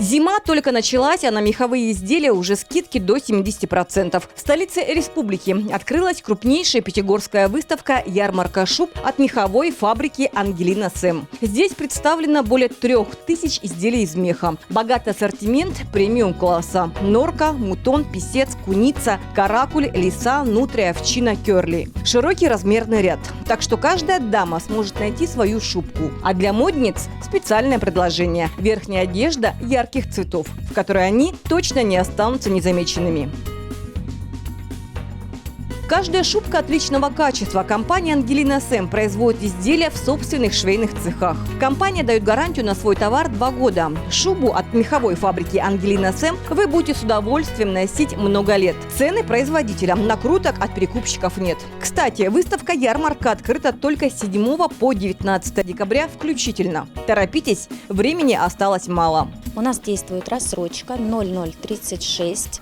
Зима только началась, а на меховые изделия уже скидки до 70%. В столице республики открылась крупнейшая пятигорская выставка «Ярмарка шуб» от меховой фабрики «Ангелина Сэм». Здесь представлено более 3000 изделий из меха. Богатый ассортимент премиум-класса – норка, мутон, писец, куница, каракуль, лиса, нутрия, овчина, керли. Широкий размерный ряд, так что каждая дама сможет найти свою шубку. А для модниц специальное предложение – верхняя одежда ярких цветов, в которой они точно не останутся незамеченными. Каждая шубка отличного качества. Компания «Ангелина Сэм» производит изделия в собственных швейных цехах. Компания дает гарантию на свой товар 2 года. Шубу от меховой фабрики «Ангелина Сэм» вы будете с удовольствием носить много лет. Цены производителя. Накруток от перекупщиков нет. Кстати, выставка-ярмарка открыта только с 7 по 19 декабря включительно. Торопитесь, времени осталось мало. У нас действует рассрочка 0036,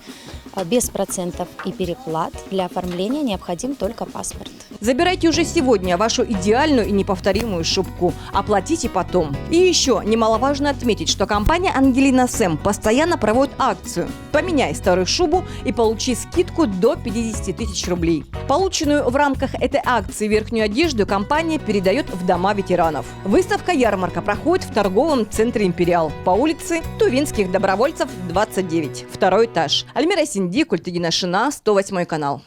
без процентов и переплат. Для оформления необходим только паспорт. Забирайте уже сегодня вашу идеальную и неповторимую шубку. Оплатите потом. И еще немаловажно отметить, что компания «Ангелина Сэм» постоянно проводит акцию. Поменяй старую шубу и получи скидку до 50 тысяч рублей. Полученную в рамках этой акции верхнюю одежду компания передает в дома ветеранов. Выставка-ярмарка проходит в торговом центре «Империал» по улице Тувинских добровольцев, 29, второй этаж. Альмира Синди, Культыгина Шина, 108 канал.